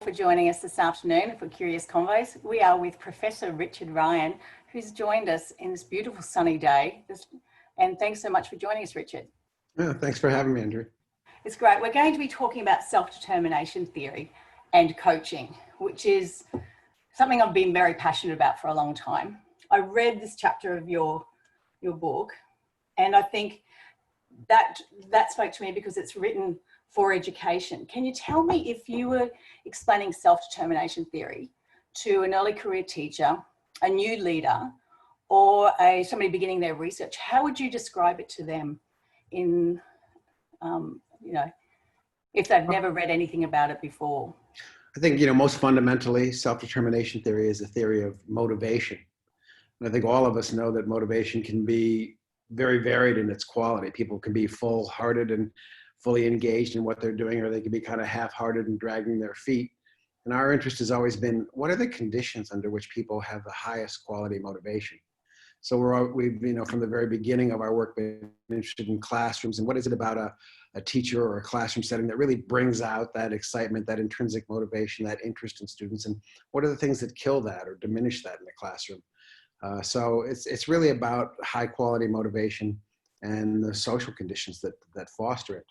For joining us this afternoon for Curious Convos. We are with Professor Richard Ryan, who's joined us in this beautiful sunny day. And thanks so much for joining us, Richard. Yeah, thanks for having me, Andrew. It's great. We're going to be talking about self-determination theory and coaching, which is something I've been very passionate about for a long time. I read this chapter of your book, and I think that spoke to me because it's written for education. Can you tell me, if you were explaining self-determination theory to an early career teacher, a new leader, or somebody beginning their research, how would you describe it to them in, if they've never read anything about it before? I think, most fundamentally, self-determination theory is a theory of motivation. And I think all of us know that motivation can be very varied in its quality. People can be full-hearted and fully engaged in what they're doing, or they can be kind of half-hearted and dragging their feet. And our interest has always been, what are the conditions under which people have the highest quality motivation? So we've, from the very beginning of our work, been interested in classrooms and what is it about a teacher or a classroom setting that really brings out that excitement, that intrinsic motivation, that interest in students, and what are the things that kill that or diminish that in the classroom? So it's really about high quality motivation and the social conditions that foster it.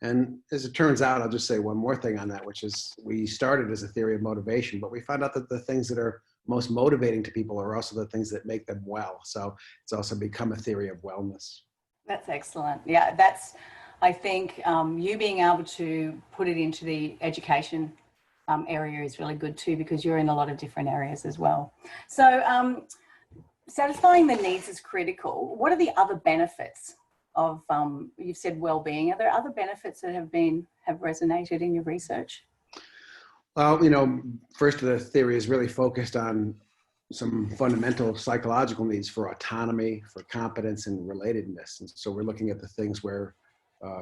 And as it turns out, I'll just say one more thing on that, which is we started as a theory of motivation, but we found out that the things that are most motivating to people are also the things that make them well. So it's also become a theory of wellness. That's excellent. Yeah, I think you being able to put it into the education area is really good too, because you're in a lot of different areas as well. So satisfying the needs is critical. What are the other benefits of, you've said well-being, are there other benefits that have resonated in your research? Well, first the theory is really focused on some fundamental psychological needs for autonomy, for competence, and relatedness. And so we're looking at the things where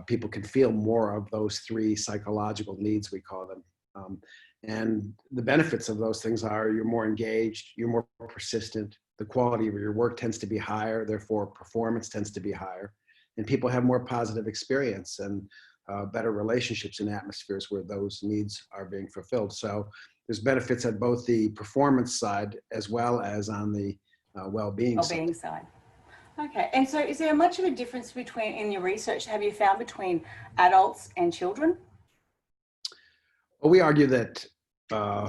people can feel more of those three psychological needs, we call them. And the benefits of those things are you're more engaged, you're more persistent, the quality of your work tends to be higher, therefore performance tends to be higher, and people have more positive experience and better relationships in atmospheres where those needs are being fulfilled. So there's benefits at both the performance side as well as on the well-being side. Okay, and so is there much of a difference in your research, have you found, between adults and children? Well, we argue that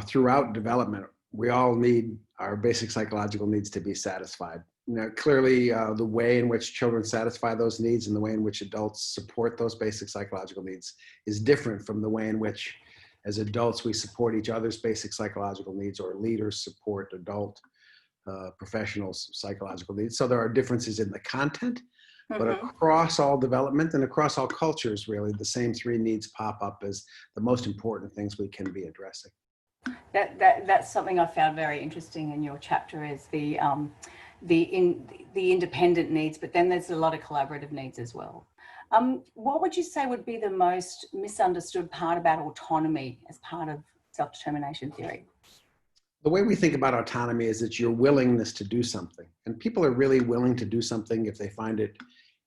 throughout development, we all need our basic psychological needs to be satisfied. Clearly, the way in which children satisfy those needs and the way in which adults support those basic psychological needs is different from the way in which, as adults, we support each other's basic psychological needs, or leaders support adult professionals' psychological needs. So there are differences in the content, but across all development and across all cultures, really, the same three needs pop up as the most important things we can be addressing. That's something I found very interesting in your chapter, is the independent needs, but then there's a lot of collaborative needs as well. What would you say would be the most misunderstood part about autonomy as part of self-determination theory? The way we think about autonomy is it's your willingness to do something. And people are really willing to do something if they find it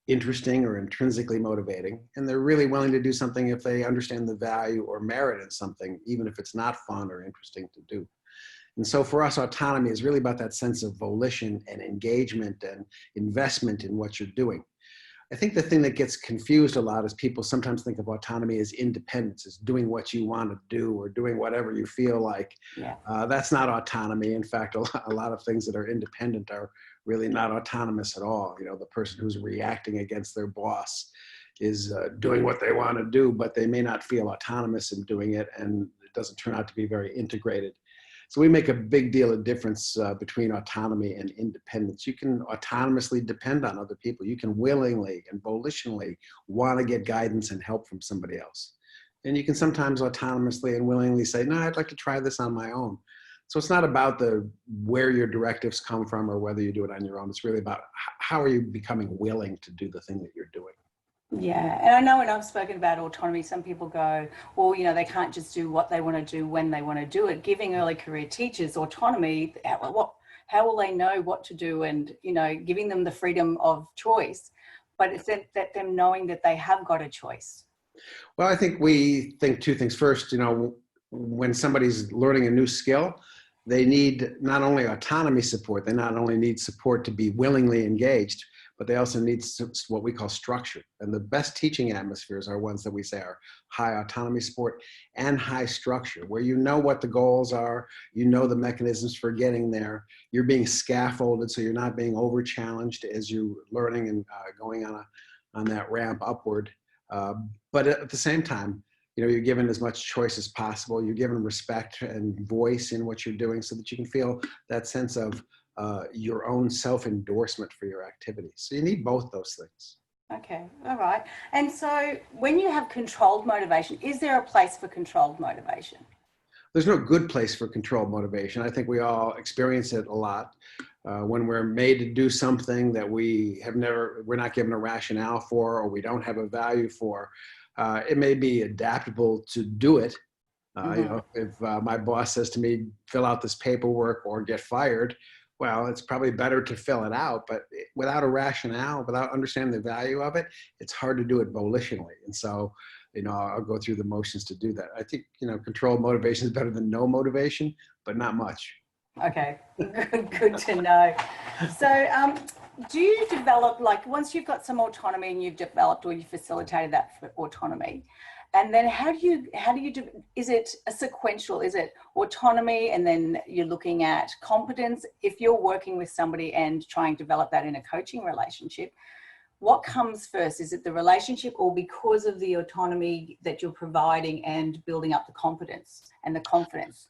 interesting or intrinsically motivating. And they're really willing to do something if they understand the value or merit in something, even if it's not fun or interesting to do. And so for us, autonomy is really about that sense of volition and engagement and investment in what you're doing. I think the thing that gets confused a lot is people sometimes think of autonomy as independence, as doing what you want to do or doing whatever you feel like. Yeah. That's not autonomy. In fact, a lot of things that are independent are really not autonomous at all. The person who's reacting against their boss is doing what they want to do, but they may not feel autonomous in doing it, and it doesn't turn out to be very integrated. So we make a big deal of difference between autonomy and independence. You can autonomously depend on other people. You can willingly and volitionally want to get guidance and help from somebody else. And you can sometimes autonomously and willingly say, no, I'd like to try this on my own. So it's not about where your directives come from or whether you do it on your own. It's really about how are you becoming willing to do the thing that you're doing. Yeah, and I know when I've spoken about autonomy, some people go, well, they can't just do what they want to do when they want to do it. Giving early career teachers autonomy, how will they know what to do, and, giving them the freedom of choice. But it's that them knowing that they have got a choice. Well, I think we think two things. First, when somebody's learning a new skill, they need not only autonomy support, they not only need support to be willingly engaged, but they also need what we call structure. And the best teaching atmospheres are ones that we say are high autonomy support and high structure, where you know what the goals are, you know the mechanisms for getting there, you're being scaffolded so you're not being over challenged as you're learning and going on that ramp upward. But at the same time, you're given as much choice as possible. You're given respect and voice in what you're doing so that you can feel that sense of your own self-endorsement for your activities. So you need both those things. Okay, all right. And so when you have controlled motivation, is there a place for controlled motivation? There's no good place for controlled motivation. I think we all experience it a lot when we're made to do something that we're not given a rationale for, or we don't have a value for. It may be adaptable to do it. If my boss says to me, fill out this paperwork or get fired, well, it's probably better to fill it out, but without a rationale, without understanding the value of it, it's hard to do it volitionally. And so, I'll go through the motions to do that. I think, controlled motivation is better than no motivation, but not much. Okay, good to know. So do you develop, once you've got some autonomy and you've developed or you facilitated that for autonomy, and then how do you do, is it a sequential, is it autonomy and then you're looking at competence? If you're working with somebody and trying to develop that in a coaching relationship, what comes first? Is it the relationship, or because of the autonomy that you're providing and building up the competence and the confidence?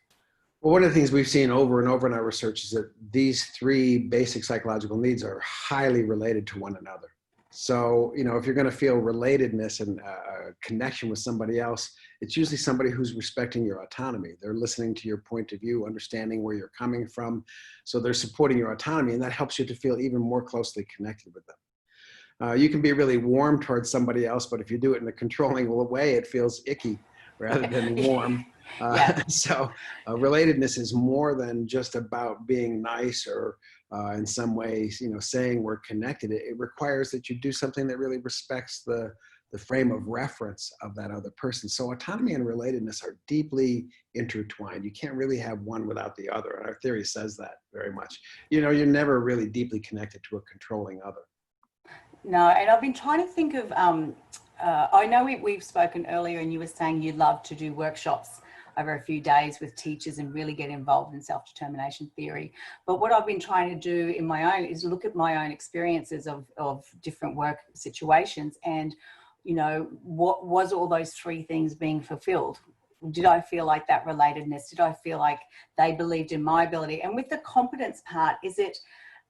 Well, one of the things we've seen over and over in our research is that these three basic psychological needs are highly related to one another. So, if you're going to feel relatedness and a connection with somebody else, it's usually somebody who's respecting your autonomy. They're listening to your point of view, understanding where you're coming from. So they're supporting your autonomy, and that helps you to feel even more closely connected with them. You can be really warm towards somebody else, but if you do it in a controlling way, it feels icky rather than warm. So relatedness is more than just about being nice or in some ways, saying we're connected. It requires that you do something that really respects the frame of reference of that other person. So autonomy and relatedness are deeply intertwined. You can't really have one without the other. And our theory says that very much. You're never really deeply connected to a controlling other. No, and I've been trying to think of, I know we've spoken earlier and you were saying you love to do workshops over a few days with teachers and really get involved in self-determination theory. But what I've been trying to do in my own is look at my own experiences of different work situations and, what was all those three things being fulfilled? Did I feel like that relatedness? Did I feel like they believed in my ability? And with the competence part, is it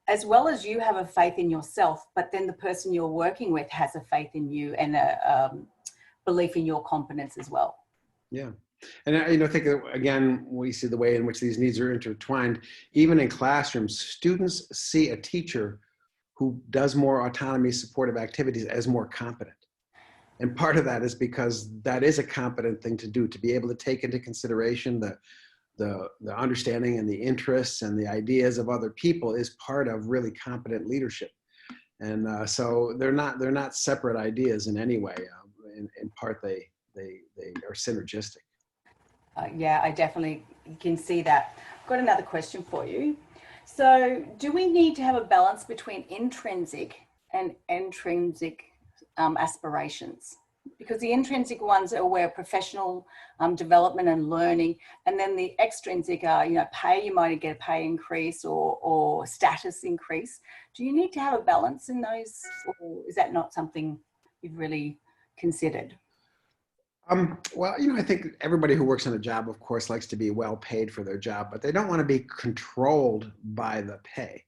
as well as you have a faith in yourself, but then the person you're working with has a faith in you and a belief in your competence as well? Yeah. And I think, again, we see the way in which these needs are intertwined. Even in classrooms, students see a teacher who does more autonomy supportive activities as more competent. And part of that is because that is a competent thing to do, to be able to take into consideration the understanding and the interests and the ideas of other people is part of really competent leadership. And so they're not separate ideas in any way. In part, they are synergistic. Yeah, I definitely can see that. I've got another question for you. So do we need to have a balance between intrinsic and extrinsic aspirations? Because the intrinsic ones are where professional development and learning, and then the extrinsic are, pay, you might get a pay increase or status increase. Do you need to have a balance in those, or is that not something you've really considered? Well, I think everybody who works on a job, of course, likes to be well paid for their job, but they don't want to be controlled by the pay.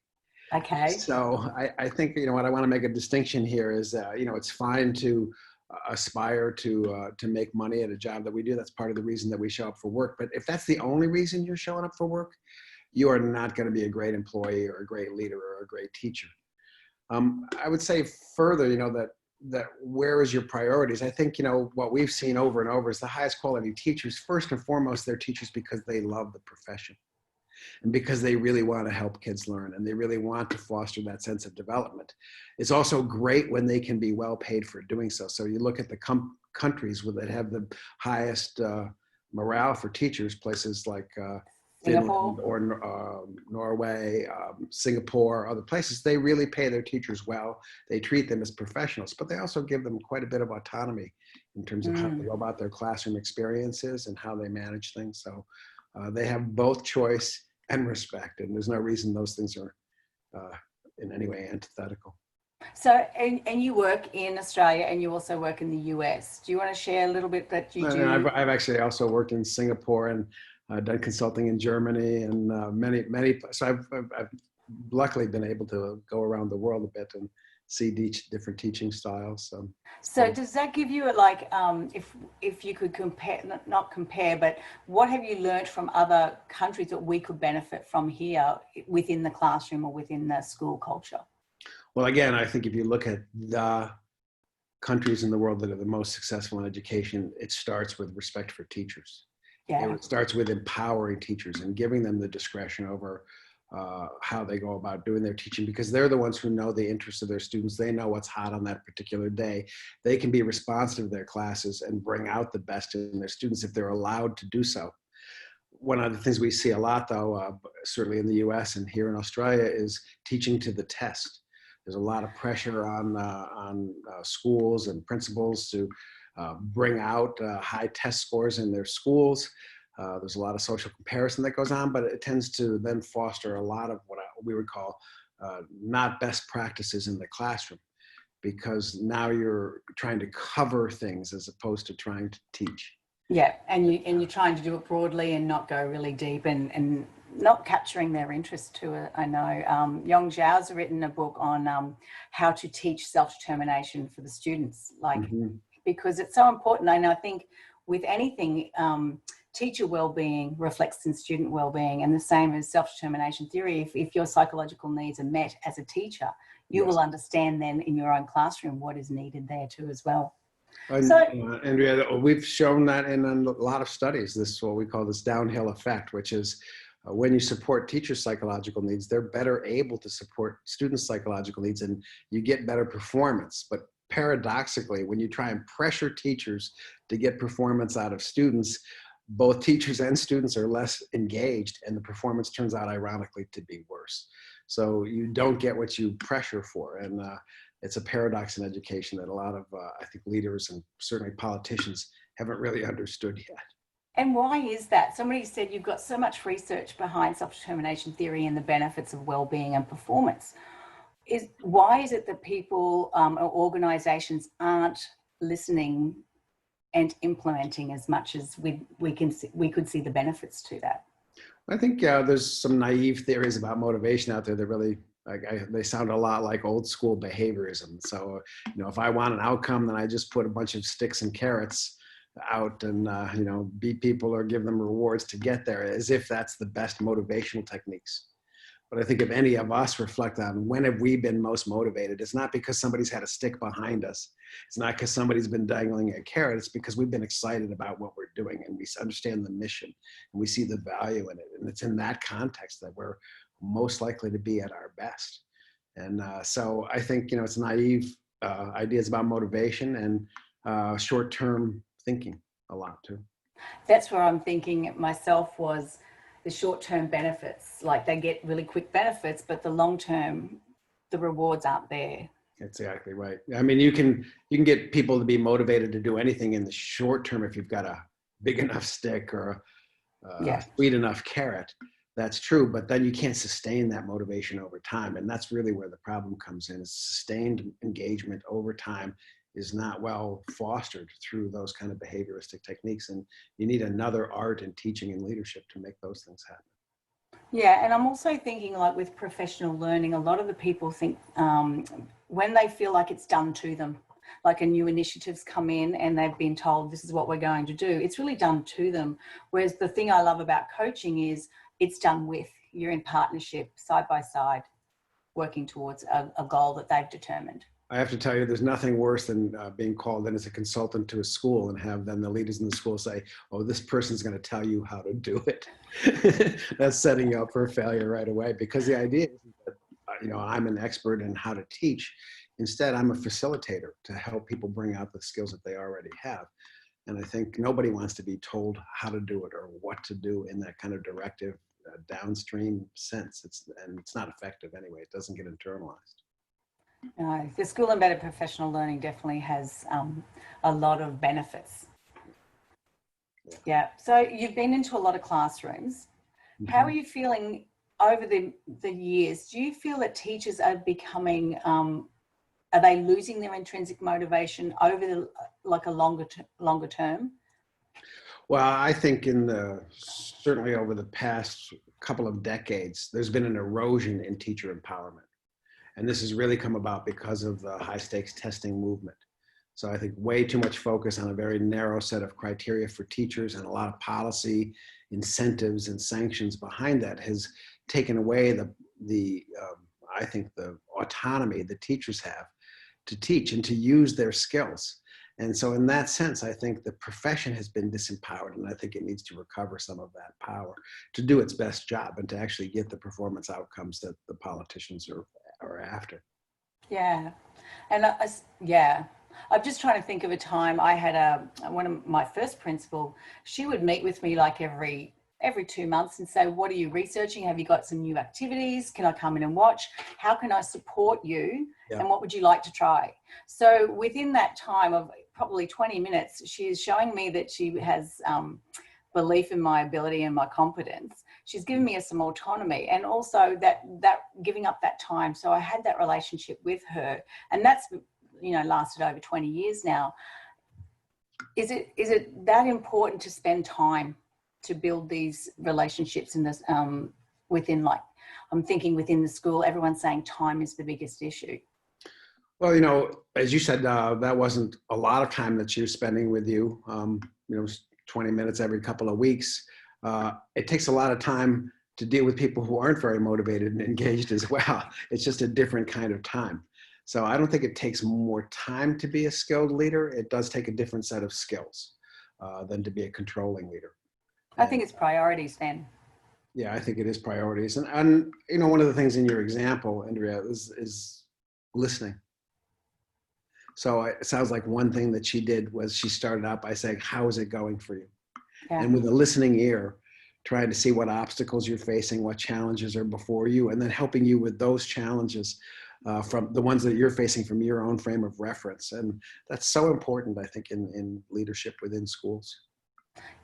Okay. So I think, what I want to make a distinction here is, it's fine to aspire to make money at a job that we do. That's part of the reason that we show up for work. But if that's the only reason you're showing up for work, you are not going to be a great employee or a great leader or a great teacher. I would say further, that where is your priorities? I think, what we've seen over and over is the highest quality teachers, first and foremost, they're teachers because they love the profession and because they really want to help kids learn and they really want to foster that sense of development. It's also great when they can be well paid for doing so. So you look at the countries that have the highest morale for teachers, places like Singapore. Finland or Norway, Singapore, other places, they really pay their teachers well. They treat them as professionals, but they also give them quite a bit of autonomy in terms of how they go about their classroom experiences and how they manage things. So they have both choice and respect, and there's no reason those things are in any way antithetical. So, and you work in Australia and you also work in the US. Do you want to share a little bit that you do? I've actually also worked in Singapore and done consulting in Germany and many. So I've luckily been able to go around the world a bit and see different teaching styles. So does that give you like, if you could compare, not compare, but what have you learned from other countries that we could benefit from here within the classroom or within the school culture? Well, again, I think if you look at the countries in the world that are the most successful in education, it starts with respect for teachers. Yeah. It starts with empowering teachers and giving them the discretion over how they go about doing their teaching, because they're the ones who know the interests of their students. They know what's hot on that particular day. They can be responsive to their classes and bring out the best in their students if they're allowed to do so. One of the things we see a lot, though, certainly in the US and here in Australia, is teaching to the test. There's a lot of pressure on schools and principals to bring out high test scores in their schools. There's a lot of social comparison that goes on, but it tends to then foster a lot of what we would call not best practices in the classroom, because now you're trying to cover things as opposed to trying to teach. Yeah, and you're trying to do it broadly and not go really deep and not capturing their interest to it. I know Yong Zhao's written a book on how to teach self-determination for the students, like because it's so important. And I think with anything, teacher well-being reflects in student well-being, and the same as self-determination theory. If your psychological needs are met as a teacher, you will understand then in your own classroom what is needed there too as well. And, so, Andrea, we've shown that in a lot of studies, this what we call this downhill effect, which is when you support teachers' psychological needs, they're better able to support students' psychological needs, and you get better performance. But paradoxically, when you try and pressure teachers to get performance out of students, both teachers and students are less engaged, and the performance turns out, ironically, to be worse. So you don't get what you pressure for. And it's a paradox in education that a lot of, I think, leaders and certainly politicians haven't really understood yet. And why is that? Somebody said you've got so much research behind self-determination theory and the benefits of well-being and performance. Why is it that people or organizations aren't listening and implementing as much as we could see the benefits to that? I think there's some naive theories about motivation out there that really, they sound a lot like old school behaviorism. So, if I want an outcome, then I just put a bunch of sticks and carrots out and, beat people or give them rewards to get there, as if that's the best motivational techniques. But I think if any of us reflect on when have we been most motivated, it's not because somebody's had a stick behind us. It's not because somebody's been dangling a carrot. It's because we've been excited about what we're doing and we understand the mission and we see the value in it. And it's in that context that we're most likely to be at our best. And so I think, it's naive ideas about motivation and short-term thinking a lot too. That's where I'm thinking myself was the short-term benefits, like they get really quick benefits, but the long-term, the rewards aren't there. That's exactly right. I mean, you can get people to be motivated to do anything in the short term if you've got a big enough stick or a sweet enough carrot. That's true, but then you can't sustain that motivation over time, and that's really where the problem comes in. Is sustained engagement over time is not well fostered through those kind of behavioristic techniques, and you need another art in teaching and leadership to make those things happen. Yeah, and I'm also thinking, like with professional learning, a lot of the people think when they feel like it's done to them, like a new initiative's come in and they've been told this is what we're going to do, it's really done to them. Whereas the thing I love about coaching is it's done with, you're in partnership, side by side, working towards a goal that they've determined. I have to tell you, there's nothing worse than being called in as a consultant to a school and have then the leaders in the school say, oh, this person's going to tell you how to do it. That's setting you up for failure right away, because the idea is that, I'm an expert in how to teach. Instead, I'm a facilitator to help people bring out the skills that they already have. And I think nobody wants to be told how to do it or what to do in that kind of directive downstream sense. And it's not effective anyway. It doesn't get internalized. No, the school embedded professional learning definitely has a lot of benefits. Yeah. So you've been into a lot of classrooms. How are you feeling over the years? Do you feel that teachers are becoming, are they losing their intrinsic motivation over a longer term? Well, I think certainly over the past couple of decades, there's been an erosion in teacher empowerment. And this has really come about because of the high stakes testing movement. So I think way too much focus on a very narrow set of criteria for teachers, and a lot of policy incentives and sanctions behind that has taken away I think the autonomy that teachers have to teach and to use their skills. And so in that sense, I think the profession has been disempowered, and I think it needs to recover some of that power to do its best job and to actually get the performance outcomes that the politicians are after. Yeah. And yeah, I'm just trying to think of a time I had one of my first principal, she would meet with me like every 2 months and say, what are you researching? Have you got some new activities? Can I come in and watch? How can I support you? Yeah. And what would you like to try? So within that time of probably 20 minutes, she is showing me that she has belief in my ability and my competence. She's given me some autonomy, and also that giving up that time. So I had that relationship with her, and that's, lasted over 20 years now. Is it that important to spend time to build these relationships in this within, like, I'm thinking within the school, everyone's saying time is the biggest issue? Well, as you said, that wasn't a lot of time that she was spending with you. 20 minutes every couple of weeks. It takes a lot of time to deal with people who aren't very motivated and engaged as well. It's just a different kind of time. So I don't think it takes more time to be a skilled leader. It does take a different set of skills than to be a controlling leader. I think it's priorities then. Yeah, I think it is priorities. And one of the things in your example, Andrea, is listening. So it sounds like one thing that she did was she started out by saying, how is it going for you? Yeah. And with a listening ear, trying to see what obstacles you're facing, what challenges are before you, and then helping you with those challenges from the ones that you're facing from your own frame of reference. And that's so important, I think, in leadership within schools.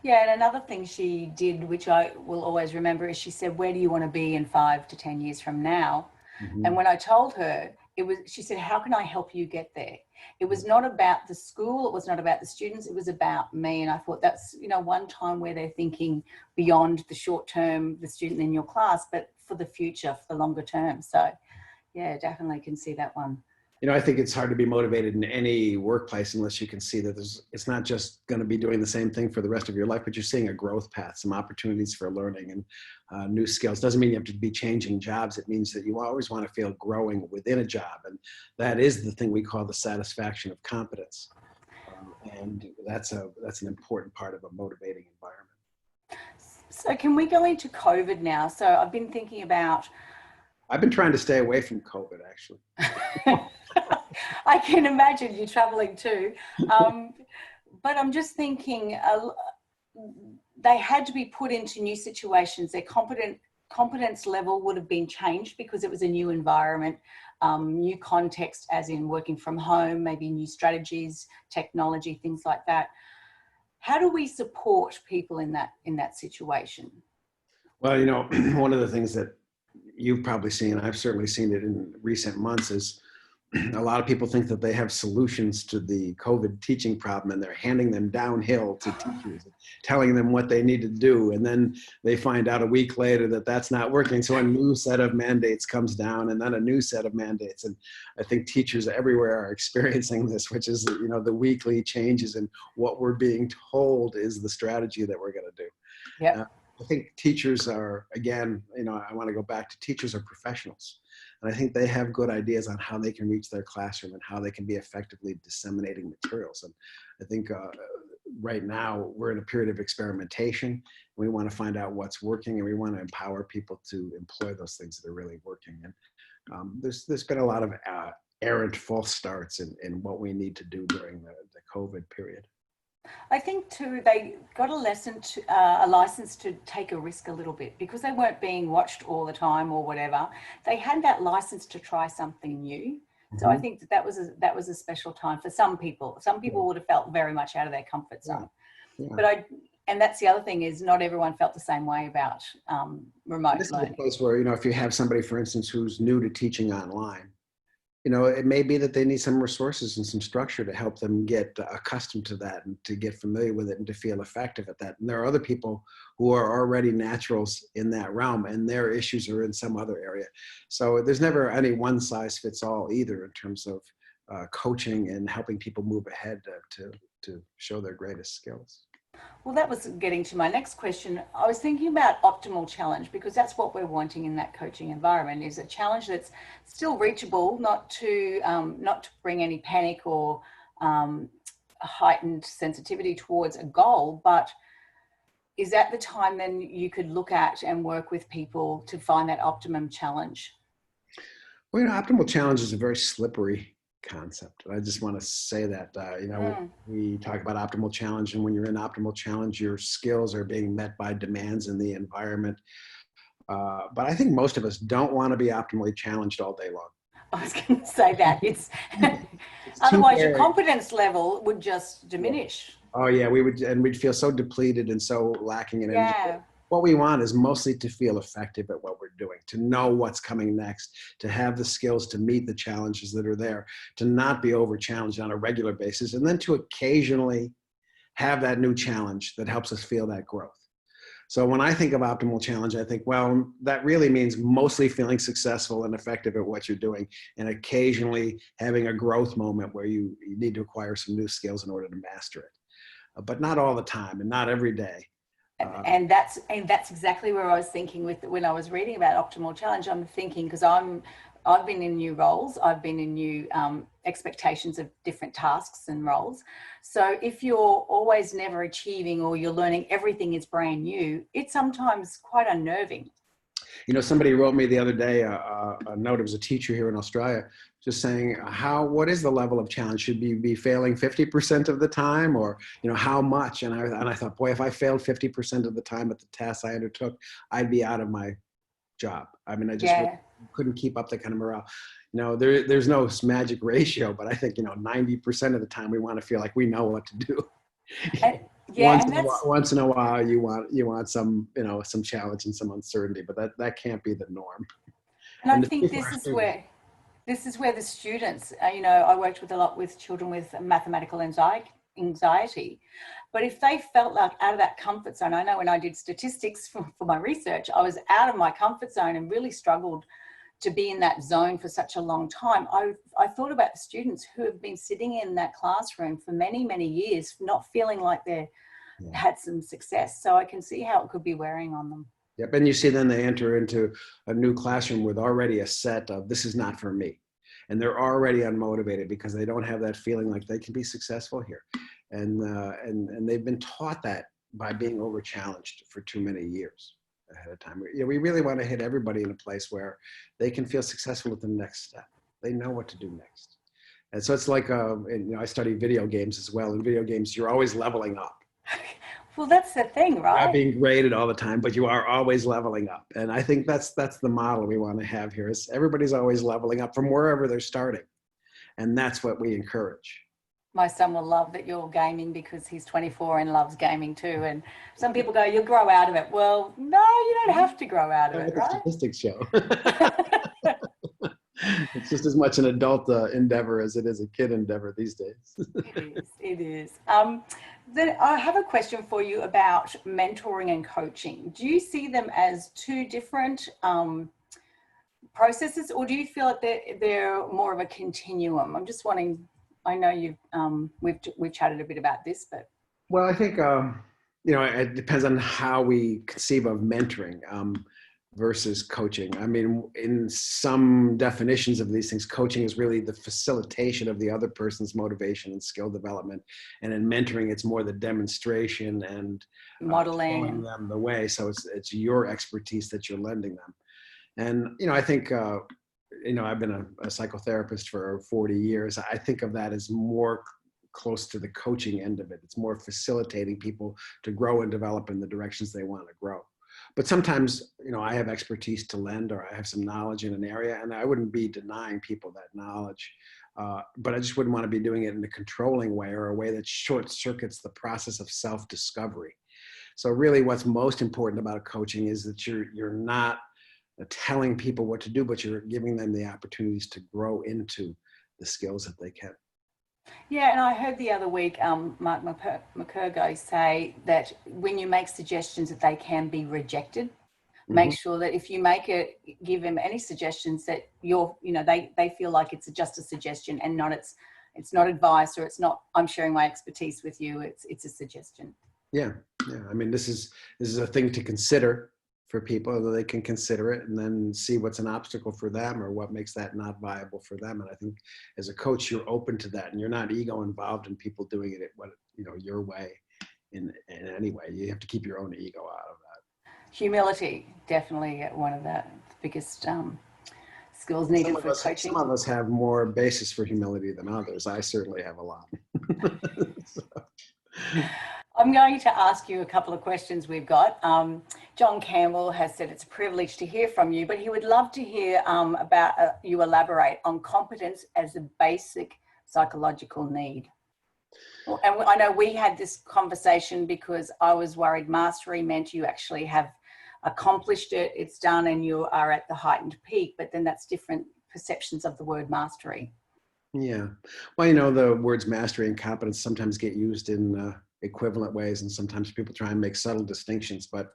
Yeah, and another thing she did, which I will always remember, is she said, where do you want to be in 5 to 10 years from now? Mm-hmm. And when I told her, she said, how can I help you get there? It was not about the school. It was not about the students. It was about me. And I thought that's, one time where they're thinking beyond the short term, the student in your class, but for the future, for the longer term. So yeah, definitely can see that one. I think it's hard to be motivated in any workplace unless you can see that it's not just going to be doing the same thing for the rest of your life, but you're seeing a growth path, some opportunities for learning and new skills. Doesn't mean you have to be changing jobs. It means that you always want to feel growing within a job. And that is the thing we call the satisfaction of competence. And that's an important part of a motivating environment. So can we go into COVID now? So I've been thinking about... I've been trying to stay away from COVID, actually. I can imagine you traveling too. But I'm just thinking they had to be put into new situations. Their competence level would have been changed because it was a new environment, new context, as in working from home, maybe new strategies, technology, things like that. How do we support people in that situation? Well, one of the things that you've probably seen, I've certainly seen it in recent months, is a lot of people think that they have solutions to the COVID teaching problem, and they're handing them downhill to teachers, telling them what they need to do. And then they find out a week later that that's not working. So a new set of mandates comes down, and then a new set of mandates. And I think teachers everywhere are experiencing this, which is, the weekly changes in what we're being told is the strategy that we're going to do. Yeah. I think teachers are, again, I want to go back to teachers are professionals. And I think they have good ideas on how they can reach their classroom and how they can be effectively disseminating materials. And I think right now we're in a period of experimentation. We want to find out what's working, and we want to empower people to employ those things that are really working. And there's been a lot of errant false starts in what we need to do during the COVID period. I think too, they got a license to take a risk a little bit because they weren't being watched all the time or whatever. They had that license to try something new. So I think that was a special time for some people. Some people would have felt very much out of their comfort zone. Yeah. But and that's the other thing, is not everyone felt the same way about remote This learning. is a place where, if you have somebody, for instance, who's new to teaching online, it may be that they need some resources and some structure to help them get accustomed to that and to get familiar with it and to feel effective at that. And there are other people who are already naturals in that realm and their issues are in some other area. So there's never any one size fits all either in terms of coaching and helping people move ahead to show their greatest skills. Well, that was getting to my next question. I was thinking about optimal challenge, because that's what we're wanting in that coaching environment, is a challenge that's still reachable, not to bring any panic or a heightened sensitivity towards a goal, but is at the time then you could look at and work with people to find that optimum challenge. Well, optimal challenge is a very slippery concept. I just want to say that, we talk about optimal challenge, and when you're in optimal challenge, your skills are being met by demands in the environment. But I think most of us don't want to be optimally challenged all day long. I was going to say that. It's otherwise your competence level would just diminish. Oh yeah, we'd feel so depleted and so lacking in energy. Yeah. What we want is mostly to feel effective at what we're doing, to know what's coming next, to have the skills to meet the challenges that are there, to not be over challenged on a regular basis, and then to occasionally have that new challenge that helps us feel that growth. So when I think of optimal challenge, I think, well, that really means mostly feeling successful and effective at what you're doing, and occasionally having a growth moment where you need to acquire some new skills in order to master it. But not all the time and not every day. And that's exactly where I was thinking with when I was reading about optimal challenge. I'm thinking, because I've been in new roles, I've been in new expectations of different tasks and roles. So if you're always never achieving, or you're learning everything is brand new, it's sometimes quite unnerving. Somebody wrote me the other day a note. It was a teacher here in Australia, just saying, what is the level of challenge? Should we be failing 50% of the time, or how much? And I thought, boy, if I failed 50% of the time at the tasks I undertook, I'd be out of my job. I mean, I just couldn't keep up that kind of morale. There's no magic ratio, but I think 90% of the time we want to feel like we know what to do. Once in a while you want some some challenge and some uncertainty, but that can't be the norm. And I think this is where the students, I worked with a lot with children with mathematical anxiety, but if they felt like out of that comfort zone, I know when I did statistics for my research, I was out of my comfort zone and really struggled to be in that zone for such a long time. I thought about the students who have been sitting in that classroom for many, many years, not feeling like they had some success. So I can see how it could be wearing on them. Yep, and you see then they enter into a new classroom with already a set of, this is not for me. And they're already unmotivated because they don't have that feeling like they can be successful here. And they've been taught that by being over challenged for too many years ahead of time. We really want to hit everybody in a place where they can feel successful at the next step. They know what to do next. And so it's like, I study video games as well. In video games, you're always leveling up. Well, that's the thing, right? You're not being graded all the time, but you are always leveling up. And I think that's the model we want to have here, is everybody's always leveling up from wherever they're starting. And that's what we encourage. My son will love that you're gaming because he's 24 and loves gaming too. And some people go, you'll grow out of it. Well, no, you don't have to grow out of it, right? Statistics show. It's just as much an adult endeavor as it is a kid endeavor these days. It is. Then I have a question for you about mentoring and coaching. Do you see them as two different processes, or do you feel like they're more of a continuum? I'm just wanting, I know we've chatted a bit about this, but. Well, I think, it depends on how we conceive of mentoring versus coaching. I mean, in some definitions of these things, coaching is really the facilitation of the other person's motivation and skill development. And in mentoring, it's more the demonstration and modeling, showing them the way. So it's your expertise that you're lending them. And, I think, I've been a psychotherapist for 40 years. I think of that as more close to the coaching end of it. It's more facilitating people to grow and develop in the directions they want to grow. But sometimes, I have expertise to lend, or I have some knowledge in an area, and I wouldn't be denying people that knowledge. But I just wouldn't want to be doing it in a controlling way, or a way that short circuits the process of self-discovery. So really what's most important about coaching is that you're not telling people what to do, but you're giving them the opportunities to grow into the skills that they can. Yeah, and I heard the other week Mark McCurgo say that when you make suggestions that they can be rejected, make sure that if you give them any suggestions that they feel like it's just a suggestion and not it's not advice, or it's not I'm sharing my expertise with you. It's a suggestion. Yeah. I mean, this is a thing to consider for people, that they can consider it and then see what's an obstacle for them or what makes that not viable for them. And I think as a coach, you're open to that, and you're not ego involved in people doing it your way in any way. You have to keep your own ego out of that. Humility, definitely one of the biggest skills needed for coaching. Some of us have more basis for humility than others. I certainly have a lot. So. I'm going to ask you a couple of questions we've got. John Campbell has said it's a privilege to hear from you, but he would love to hear about you elaborate on competence as a basic psychological need. And I know we had this conversation because I was worried mastery meant you actually have accomplished it, it's done, and you are at the heightened peak, but then that's different perceptions of the word mastery. Yeah. Well, the words mastery and competence sometimes get used in equivalent ways, and sometimes people try and make subtle distinctions. But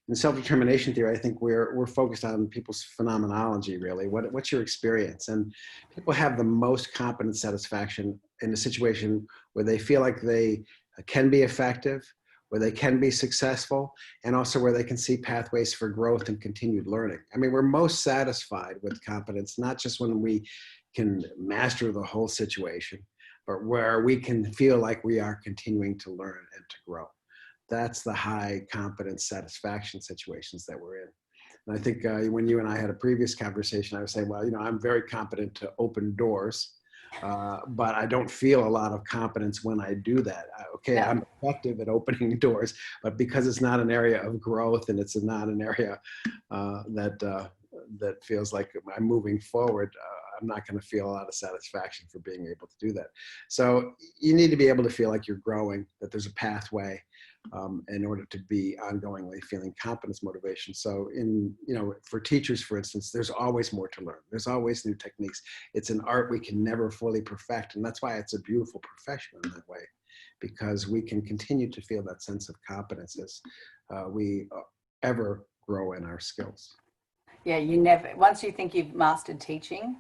in self-determination theory, I think we're focused on people's phenomenology, really. What's your experience? And people have the most competent satisfaction in a situation where they feel like they can be effective, where they can be successful, and also where they can see pathways for growth and continued learning. I mean, we're most satisfied with competence, not just when we can master the whole situation, but where we can feel like we are continuing to learn and to grow. That's the high competence satisfaction situations that we're in. And I think when you and I had a previous conversation, I was saying, well, I'm very competent to open doors, but I don't feel a lot of competence when I do that. I'm effective at opening doors, but because it's not an area of growth, and it's not an area that feels like I'm moving forward, I'm not going to feel a lot of satisfaction for being able to do that. So you need to be able to feel like you're growing, that there's a pathway in order to be ongoingly feeling competence motivation. So for teachers, for instance, there's always more to learn. There's always new techniques. It's an art we can never fully perfect. And that's why it's a beautiful profession in that way, because we can continue to feel that sense of competence as we ever grow in our skills. Yeah, once you think you've mastered teaching.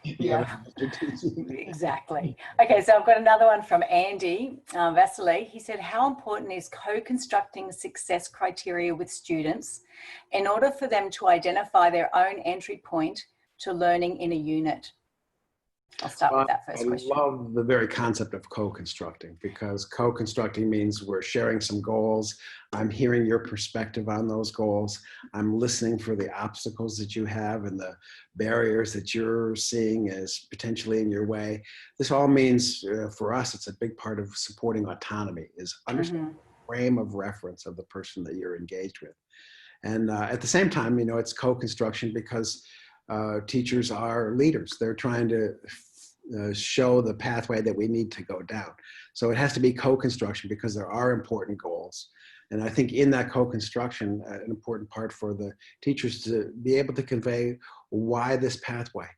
Yeah, exactly. Okay, so I've got another one from Andy Vasily. He said, how important is co-constructing success criteria with students in order for them to identify their own entry point to learning in a unit? I'll start with that first question. I love the very concept of co-constructing, because co-constructing means we're sharing some goals. I'm hearing your perspective on those goals. I'm listening for the obstacles that you have and the barriers that you're seeing as potentially in your way. This all means for us, it's a big part of supporting autonomy, is understanding the frame of reference of the person that you're engaged with. And at the same time, it's co-construction because teachers are leaders. They're trying to show the pathway that we need to go down. So it has to be co-construction because there are important goals. And I think in that co-construction, an important part for the teachers to be able to convey why this pathway,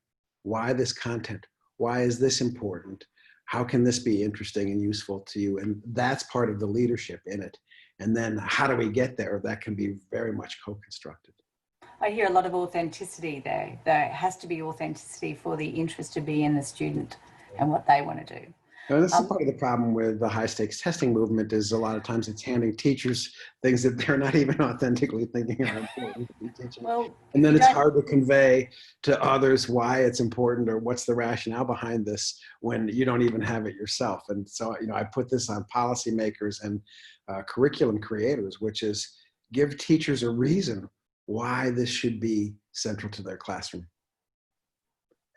why this content, why is this important? How can this be interesting and useful to you? And that's part of the leadership in it. And then how do we get there? That can be very much co-constructed. I hear a lot of authenticity there. There has to be authenticity for the interest to be in the student and what they want to do. And this is part of the problem with the high stakes testing movement, is a lot of times it's handing teachers things that they're not even authentically thinking are important to be teaching. Well, and then it's hard to convey to others why it's important or what's the rationale behind this when you don't even have it yourself. And so, I put this on policymakers and curriculum creators, which is give teachers a reason why this should be central to their classroom.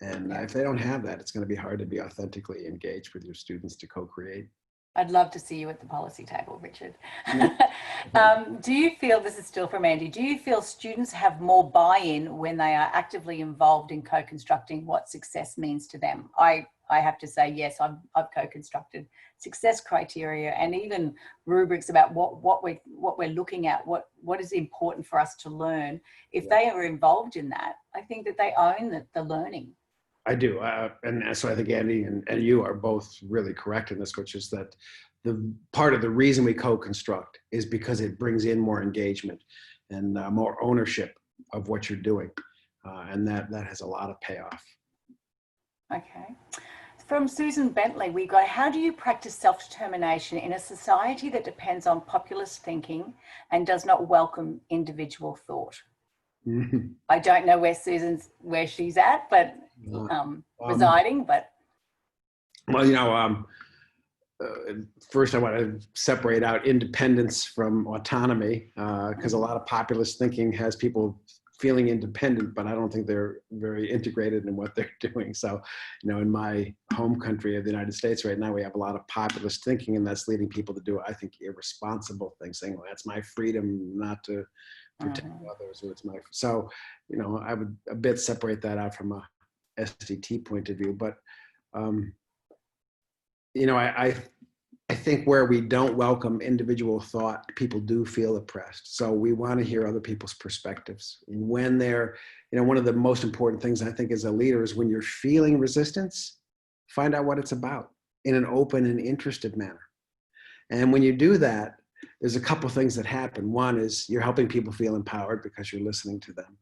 And if they don't have that, it's going to be hard to be authentically engaged with your students to co-create. I'd love to see you at the policy table, Richard. Yeah. Do you feel, this is still from Andy, do you feel students have more buy-in when they are actively involved in co-constructing what success means to them? I have to say, yes, I've co-constructed success criteria and even rubrics about what we're looking at, what is important for us to learn. If they are involved in that, I think that they own the learning. I do. And so I think Andy and you are both really correct in this, which is that the part of the reason we co-construct is because it brings in more engagement and more ownership of what you're doing. And that has a lot of payoff. Okay. From Susan Bentley, we got, how do you practice self-determination in a society that depends on populist thinking and does not welcome individual thought? I don't know where she's at, but residing, but. Well, first I want to separate out independence from autonomy, because a lot of populist thinking has people feeling independent, but I don't think they're very integrated in what they're doing. So, in my home country of the United States right now, we have a lot of populist thinking, and that's leading people to do, I think, irresponsible things, saying, well, that's my freedom not to protect others, or it's my, so, I would a bit separate that out from a SDT point of view. But, I think where we don't welcome individual thought, people do feel oppressed. So we want to hear other people's perspectives. When they're, one of the most important things I think as a leader is when you're feeling resistance, find out what it's about in an open and interested manner. And when you do that, there's a couple things that happen. One is you're helping people feel empowered because you're listening to them.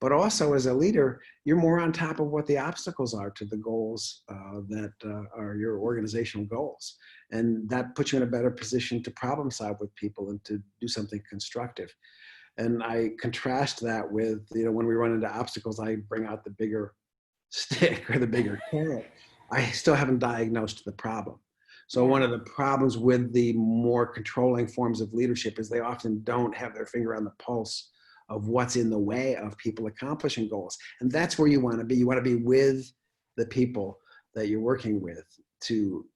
But also as a leader, you're more on top of what the obstacles are to the goals that are your organizational goals. And that puts you in a better position to problem solve with people and to do something constructive. And I contrast that with, when we run into obstacles, I bring out the bigger stick or the bigger carrot. I still haven't diagnosed the problem. So one of the problems with the more controlling forms of leadership is they often don't have their finger on the pulse of what's in the way of people accomplishing goals. And that's where you want to be. You want to be with the people that you're working with to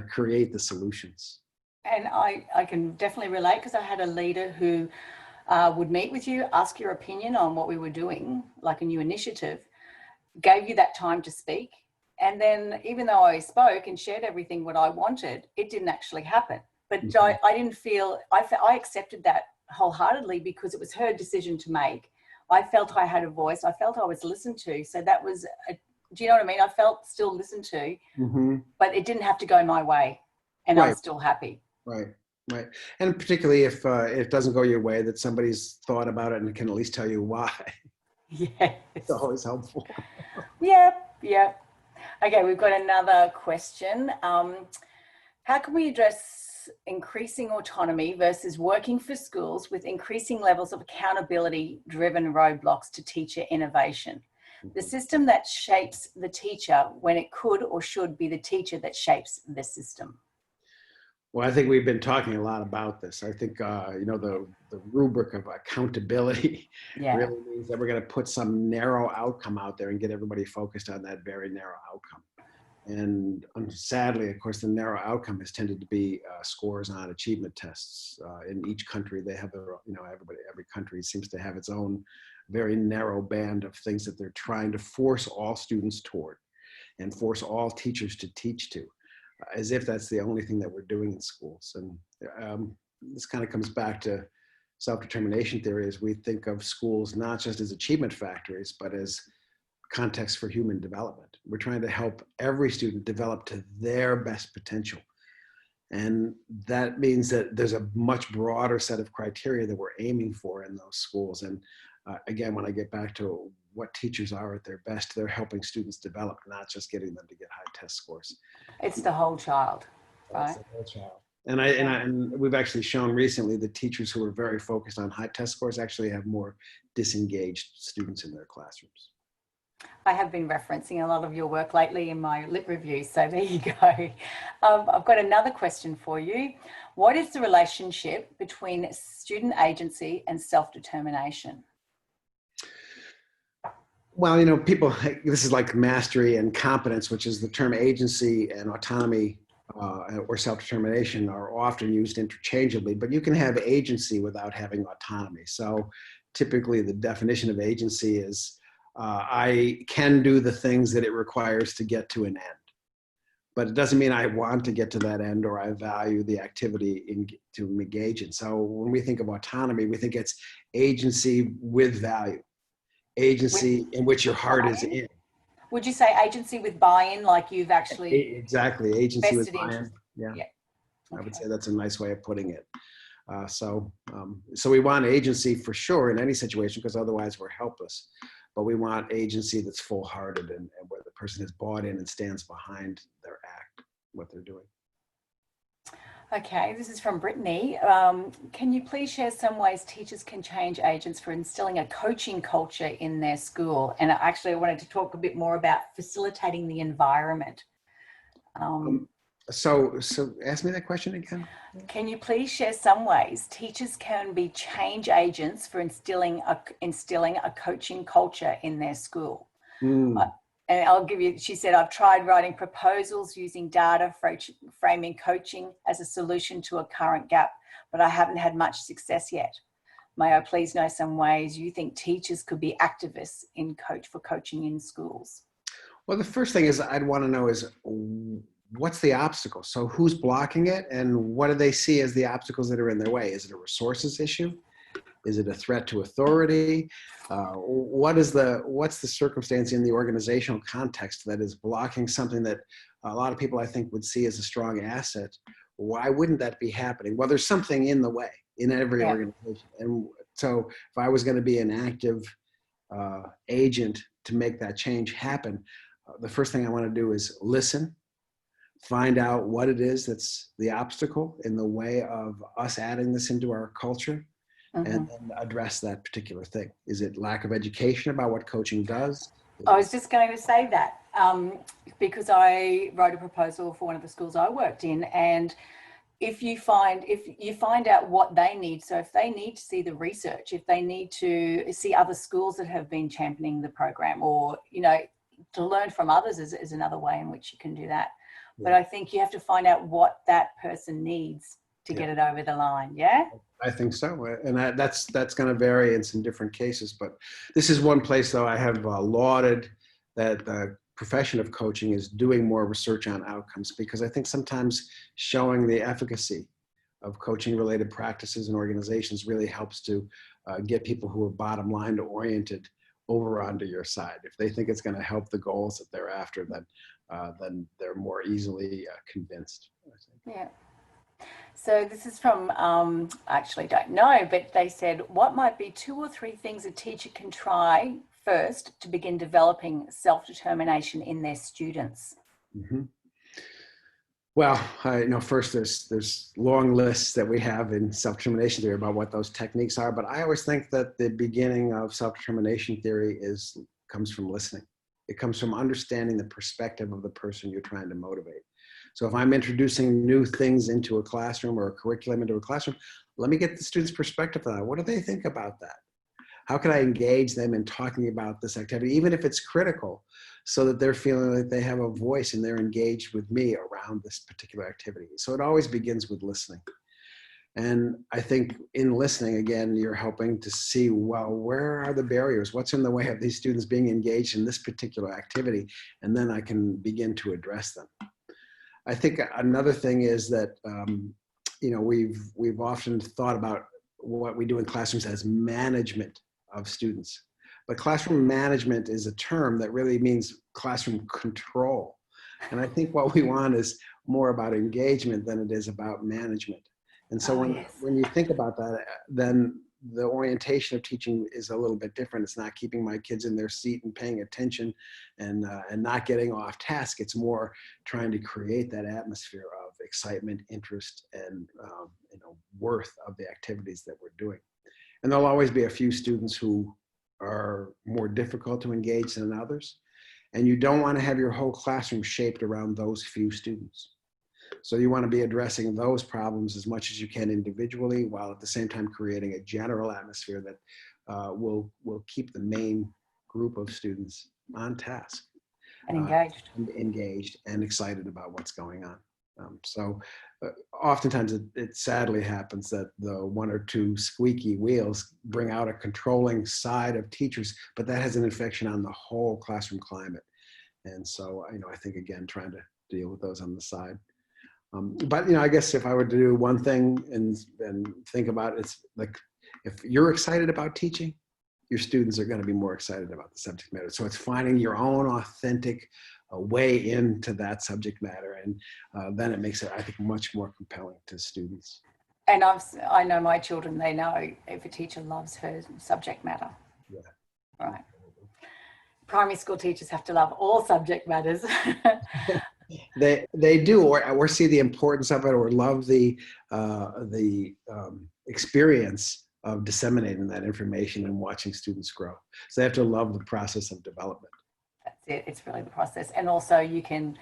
create the solutions. And I can definitely relate, because I had a leader who would meet with you, ask your opinion on what we were doing, like a new initiative, gave you that time to speak. And then even though I spoke and shared everything what I wanted, it didn't actually happen. But I didn't feel, I accepted that wholeheartedly because it was her decision to make. I felt I had a voice. I felt I was listened to. So that was, do you know what I mean? I felt still listened to, but it didn't have to go my way. And I'm still happy. Right. And particularly if it doesn't go your way, that somebody's thought about it and can at least tell you why. Yes. It's always helpful. Yeah. Okay, we've got another question. How can we address increasing autonomy versus working for schools with increasing levels of accountability-driven roadblocks to teacher innovation? The system that shapes the teacher when it could or should be the teacher that shapes the system. Well, I think we've been talking a lot about this. I think, the rubric of accountability really means that we're going to put some narrow outcome out there and get everybody focused on that very narrow outcome. And sadly, of course, the narrow outcome has tended to be scores on achievement tests. In each country, they have their, every country seems to have its own very narrow band of things that they're trying to force all students toward and force all teachers to teach to, as if that's the only thing that we're doing in schools. And this kind of comes back to self-determination theory, as we think of schools not just as achievement factories, but as context for human development. We're trying to help every student develop to their best potential. And that means that there's a much broader set of criteria that we're aiming for in those schools. And again, when I get back to what teachers are at their best, they're helping students develop, not just getting them to get high test scores. It's the whole child, right? It's the whole child. And we've actually shown recently that teachers who are very focused on high test scores actually have more disengaged students in their classrooms. I have been referencing a lot of your work lately in my lit review, so there you go. I've got another question for you. What is the relationship between student agency and self-determination? Well, people, this is like mastery and competence, which is the term agency and autonomy or self-determination are often used interchangeably, but you can have agency without having autonomy. So typically the definition of agency is I can do the things that it requires to get to an end. But it doesn't mean I want to get to that end or I value the activity to engage in. So when we think of autonomy, we think it's agency with value, agency in which your heart is in. Would you say agency with buy-in, like you've actually Exactly, agency with vested buy-in. interest? Yeah, Yeah. Okay. I would say that's a nice way of putting it. So we want agency for sure in any situation because otherwise we're helpless. But we want agency that's full-hearted and where the person is bought in and stands behind their act, what they're doing. Okay, this is from Brittany. Can you please share some ways teachers can change agents for instilling a coaching culture in their school? And actually, I wanted to talk a bit more about facilitating the environment. So ask me that question again. Can you please share some ways teachers can be change agents for instilling a coaching culture in their school? And I'll give you, she said, I've tried writing proposals using data, framing coaching as a solution to a current gap, but I haven't had much success yet. May I please know some ways you think teachers could be activists for coaching in schools? Well, the first thing is I'd want to know is what's the obstacle? So who's blocking it and what do they see as the obstacles that are in their way? Is it a resources issue? Is it a threat to authority? What's the circumstance in the organizational context that is blocking something that a lot of people I think would see as a strong asset? Why wouldn't that be happening? Well, there's something in the way in every organization. And so if I was going to be an active agent to make that change happen, the first thing I want to do is listen, find out what it is that's the obstacle in the way of us adding this into our culture. And then address that particular thing. Is it lack of education about what coaching does? I was just going to say that because I wrote a proposal for one of the schools I worked in, and if you find out what they need, so if they need to see the research, if they need to see other schools that have been championing the program, or to learn from others is another way in which you can do that. Yeah. But I think you have to find out what that person needs to get it over the line. Yeah. I think so, and that's going to vary in some different cases. But this is one place, though, I have lauded that the profession of coaching is doing more research on outcomes, because I think sometimes showing the efficacy of coaching-related practices and organizations really helps to get people who are bottom line oriented over onto your side. If they think it's going to help the goals that they're after, then they're more easily convinced. Yeah. So this is from, actually don't know, but they said, what might be 2 or 3 things a teacher can try first to begin developing self-determination in their students? Mm-hmm. Well, first there's long lists that we have in self-determination theory about what those techniques are, but I always think that the beginning of self-determination theory comes from listening. It comes from understanding the perspective of the person you're trying to motivate. So if I'm introducing new things into a classroom or a curriculum into a classroom, let me get the student's perspective on that. What do they think about that? How can I engage them in talking about this activity, even if it's critical, so that they're feeling like they have a voice and they're engaged with me around this particular activity? So it always begins with listening. And I think in listening, again, you're helping to see, well, where are the barriers? What's in the way of these students being engaged in this particular activity? And then I can begin to address them. I think another thing is that, we've often thought about what we do in classrooms as management of students. But classroom management is a term that really means classroom control. And I think what we want is more about engagement than it is about management. And so when you think about that, then the orientation of teaching is a little bit different. It's not keeping my kids in their seat and paying attention and not getting off task. It's more trying to create that atmosphere of excitement, interest, and worth of the activities that we're doing. And there'll always be a few students who are more difficult to engage than others. And you don't want to have your whole classroom shaped around those few students. So you want to be addressing those problems as much as you can individually, while at the same time creating a general atmosphere that will keep the main group of students on task. And engaged. Engaged and excited about what's going on. Oftentimes it sadly happens that the one or two squeaky wheels bring out a controlling side of teachers, but that has an infection on the whole classroom climate. And so, I think, again, trying to deal with those on the side. But, I guess if I were to do one thing and think about it, it's like, if you're excited about teaching, your students are going to be more excited about the subject matter. So it's finding your own authentic way into that subject matter. And then it makes it, I think, much more compelling to students. And I know my children, they know if a teacher loves her subject matter. Yeah. Right. Primary school teachers have to love all subject matters. They do, or see the importance of it, or love the experience of disseminating that information and watching students grow. So they have to love the process of development. That's it. It's really the process. And also you can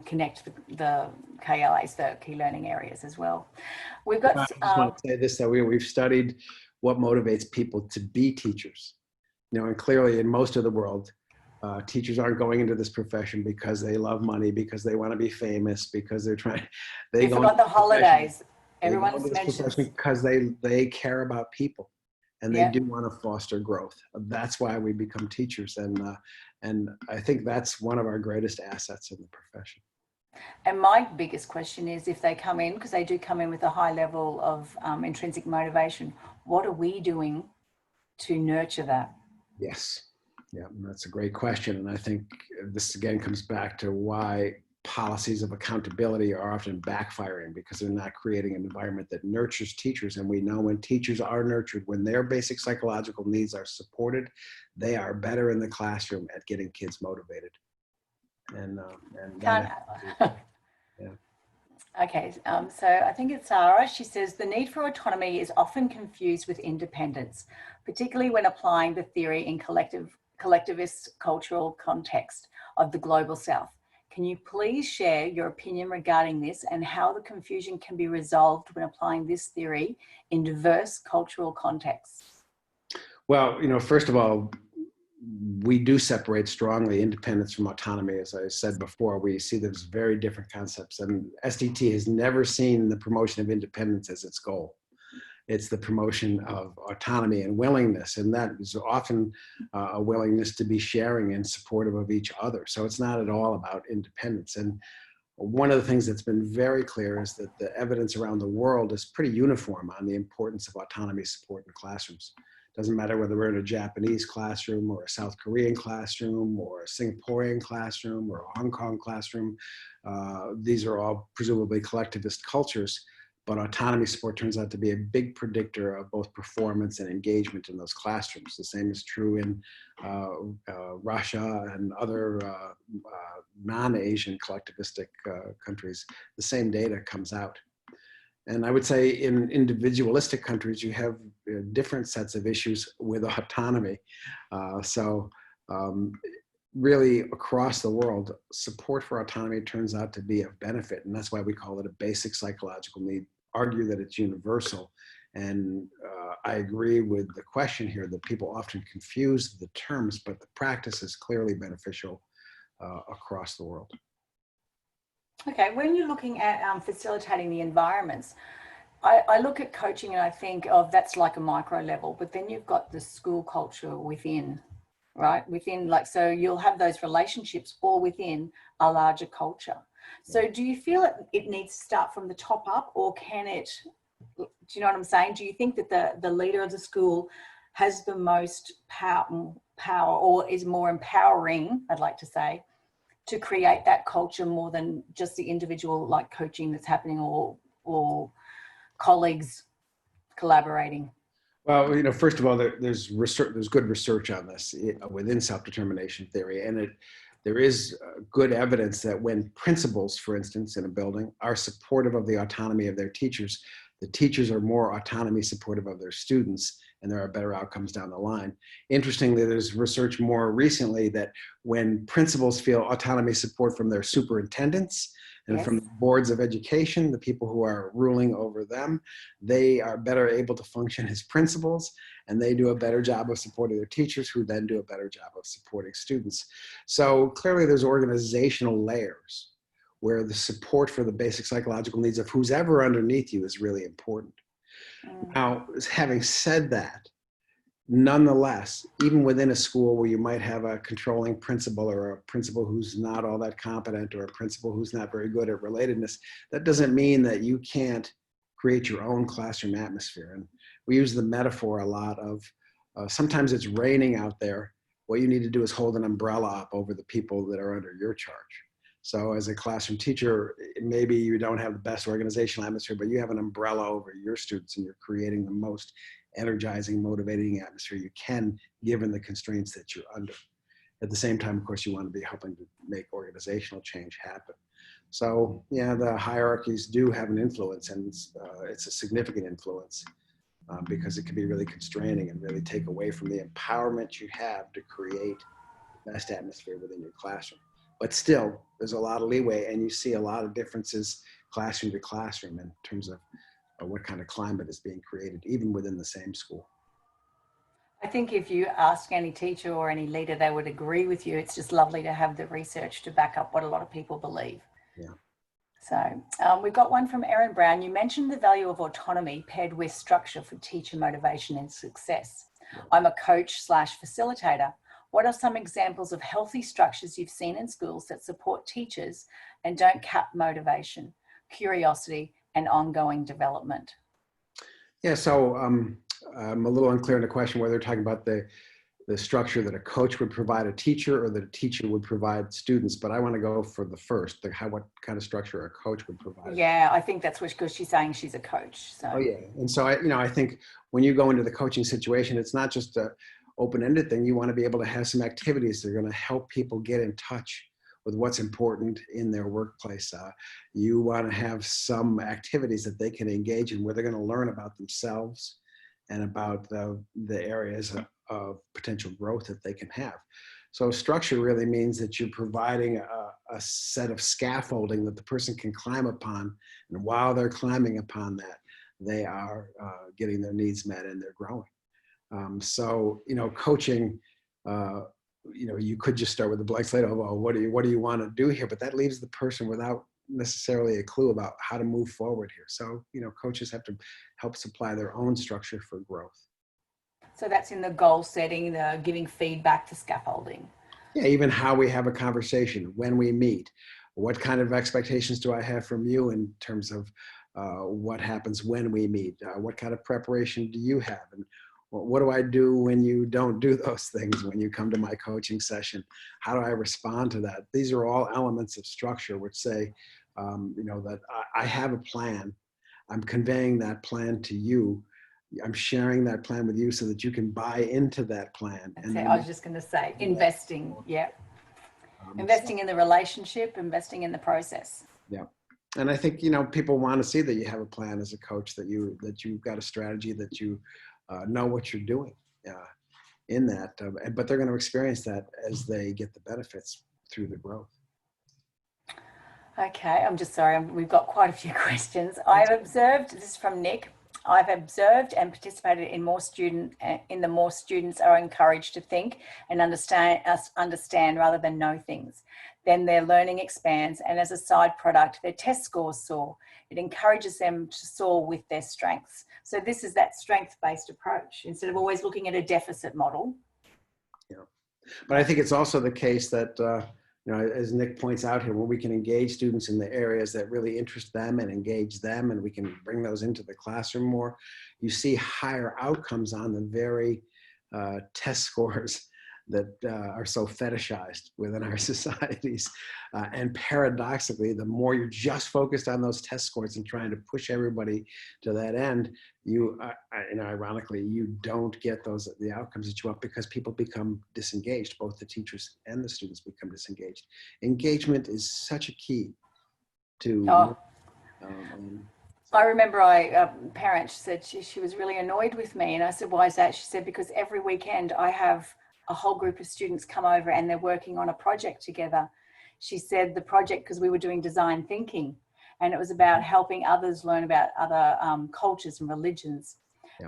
connect the KLAs, the key learning areas as well. We've got... I just want to say this, that we've studied what motivates people to be teachers. And clearly in most of the world, teachers aren't going into this profession because they love money, because they want to be famous, because they're trying... You forgot the holidays. Everyone's mentioned because they care about people, and they do want to foster growth. That's why we become teachers, and I think that's one of our greatest assets in the profession. And my biggest question is, if they come in, because they do come in with a high level of intrinsic motivation, what are we doing to nurture that? Yes, yeah, that's a great question, and I think this again comes back to why policies of accountability are often backfiring, because they're not creating an environment that nurtures teachers. And we know when teachers are nurtured, when their basic psychological needs are supported, they are better in the classroom at getting kids motivated. Okay, so I think it's Sarah. She says, the need for autonomy is often confused with independence, particularly when applying the theory in collectivist cultural context of the global South. Can you please share your opinion regarding this and how the confusion can be resolved when applying this theory in diverse cultural contexts? Well, first of all, we do separate strongly independence from autonomy. As I said before, we see there's very different concepts, and SDT has never seen the promotion of independence as its goal. It's the promotion of autonomy and willingness, and that is often a willingness to be sharing and supportive of each other. So it's not at all about independence. And one of the things that's been very clear is that the evidence around the world is pretty uniform on the importance of autonomy support in classrooms. Doesn't matter whether we're in a Japanese classroom or a South Korean classroom or a Singaporean classroom or a Hong Kong classroom. These are all presumably collectivist cultures, but autonomy support turns out to be a big predictor of both performance and engagement in those classrooms. The same is true in Russia and other non-Asian collectivistic countries. The same data comes out. And I would say in individualistic countries, you have different sets of issues with autonomy. Really across the world, support for autonomy turns out to be of benefit. And that's why we call it a basic psychological need, argue that it's universal. And I agree with the question here that people often confuse the terms, but the practice is clearly beneficial across the world. Okay, when you're looking at facilitating the environments, I look at coaching and I think of that's like a micro level, but then you've got the school culture within, right? Within, like, so you'll have those relationships all within a larger culture. So do you feel it needs to start from the top up, or can it, do you know what I'm saying? Do you think that the leader of the school has the most power or is more empowering, I'd like to say, to create that culture more than just the individual like coaching that's happening or colleagues collaborating? Well, first of all, there's research, there's good research on this within self-determination theory, and there is good evidence that when principals, for instance, in a building are supportive of the autonomy of their teachers, the teachers are more autonomy supportive of their students, and there are better outcomes down the line. Interestingly, there's research more recently that when principals feel autonomy support from their superintendents, And Yes. from the boards of education, the people who are ruling over them, they are better able to function as principals, and they do a better job of supporting their teachers, who then do a better job of supporting students. So clearly there's organizational layers where the support for the basic psychological needs of who's ever underneath you is really important. Now, having said that, nonetheless, even within a school where you might have a controlling principal or a principal who's not all that competent or a principal who's not very good at relatedness, that doesn't mean that you can't create your own classroom atmosphere. And we use the metaphor a lot of sometimes it's raining out there. What you need to do is hold an umbrella up over the people that are under your charge. So as a classroom teacher, maybe you don't have the best organizational atmosphere, but you have an umbrella over your students and you're creating the most energizing, motivating atmosphere you can, given the constraints that you're under. At the same time, of course, you want to be helping to make organizational change happen. So yeah, the hierarchies do have an influence, and it's a significant influence because it can be really constraining and really take away from the empowerment you have to create the best atmosphere within your classroom. But still, there's a lot of leeway, and you see a lot of differences classroom to classroom in terms of what kind of climate is being created, even within the same school. I think if you ask any teacher or any leader, they would agree with you. It's just lovely to have the research to back up what a lot of people believe. Yeah. So we've got one from Erin Brown. You mentioned the value of autonomy paired with structure for teacher motivation and success. I'm a coach/facilitator. What are some examples of healthy structures you've seen in schools that support teachers and don't cap motivation, curiosity, and ongoing development? Yeah, so I'm a little unclear in the question whether they're talking about the structure that a coach would provide a teacher or that a teacher would provide students, but I want to go for the first, what kind of structure a coach would provide. Yeah, I think that's what, because she's saying she's a coach. So. Oh yeah, and so I think when you go into the coaching situation, it's not just a open-ended thing. You want to be able to have some activities that are going to help people get in touch with what's important in their workplace. You want to have some activities that they can engage in where they're going to learn about themselves and about the areas of potential growth that they can have. So structure really means that you're providing a set of scaffolding that the person can climb upon. And while they're climbing upon that, they are getting their needs met and they're growing. So, coaching, you could just start with a blank slate of, oh, what do you want to do here? But that leaves the person without necessarily a clue about how to move forward here. So, coaches have to help supply their own structure for growth. So that's in the goal setting, the giving feedback, the scaffolding. Yeah, even how we have a conversation, when we meet, what kind of expectations do I have from you in terms of what happens when we meet? What kind of preparation do you have? And what do I do when you don't do those things, when you come to my coaching session? How do I respond to that? These are all elements of structure which say, that I have a plan. I'm conveying that plan to you. I'm sharing that plan with you so that you can buy into that plan. And I was just going to say, investing, yeah. Investing in the relationship, investing in the process. Yeah. And I think, people want to see that you have a plan as a coach, that you've got a strategy, that you know what you're doing in that. But they're going to experience that as they get the benefits through the growth. Okay, I'm just sorry. We've got quite a few questions. I've observed, this is from Nick, I've observed and participated in the more students are encouraged to think and understand rather than know things. Then their learning expands, and as a side product, their test scores soar. It encourages them to soar with their strengths. So this is that strength-based approach instead of always looking at a deficit model. Yeah, but I think it's also the case that as Nick points out here, when we can engage students in the areas that really interest them and engage them, and we can bring those into the classroom more, you see higher outcomes on the very test scores that are so fetishized within our societies. And paradoxically, the more you're just focused on those test scores and trying to push everybody to that end, ironically, you don't get the outcomes that you want, because people become disengaged. Both the teachers and the students become disengaged. Engagement is such a key to. I remember a parent said she was really annoyed with me, and I said, why is that? She said, because every weekend I have a whole group of students come over and they're working on a project together. she said the project, because we were doing design thinking, and it was about helping others learn about other cultures and religions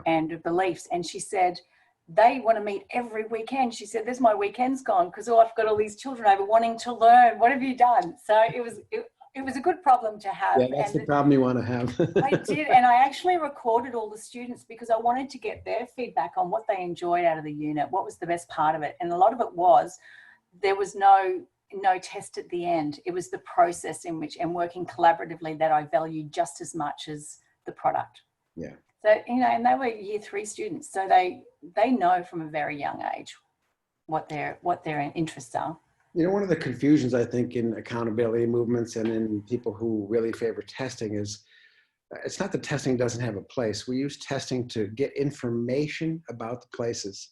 and beliefs. And she said, they want to meet every weekend. She said, there's my weekends gone because I've got all these children over wanting to learn. What have you done? So it was a good problem to have. Yeah, that's the problem you want to have. I did, and I actually recorded all the students because I wanted to get their feedback on what they enjoyed out of the unit, what was the best part of it. And a lot of it was, there was no test at the end. It was the process in which, and working collaboratively, that I valued just as much as the product. Yeah. So, and they were year 3 students, so they know from a very young age what their interests are. One of the confusions, I think, in accountability movements and in people who really favor testing is, it's not that testing doesn't have a place. We use testing to get information about the places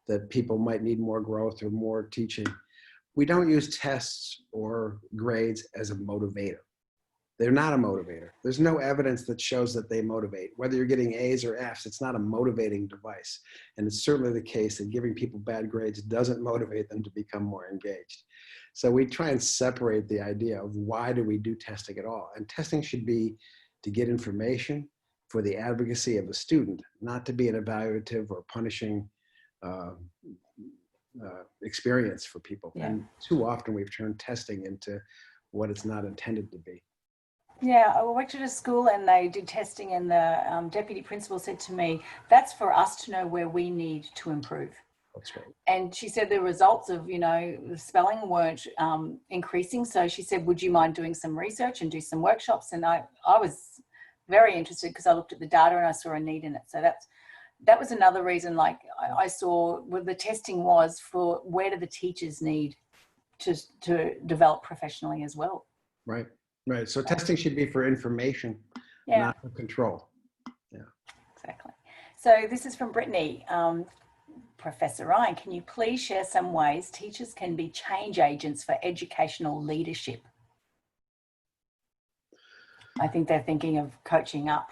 that people might need more growth or more teaching. We don't use tests or grades as a motivator. They're not a motivator. There's no evidence that shows that they motivate. Whether you're getting A's or F's, it's not a motivating device. And it's certainly the case that giving people bad grades doesn't motivate them to become more engaged. So we try and separate the idea of why do we do testing at all. And testing should be to get information for the advocacy of the student, not to be an evaluative or punishing experience for people. Yeah. And too often we've turned testing into what it's not intended to be. Yeah, I worked at a school and they did testing, and the deputy principal said to me, that's for us to know where we need to improve. That's right. And she said the results of, the spelling weren't increasing. So she said, would you mind doing some research and do some workshops? And I was very interested because I looked at the data and I saw a need in it. So that was another reason, like I saw what the testing was for, where do the teachers need to develop professionally as well. Right. Right. So testing should be for information, not for control. Yeah. Exactly. So this is from Brittany. Professor Ryan, can you please share some ways teachers can be change agents for educational leadership? I think they're thinking of coaching up.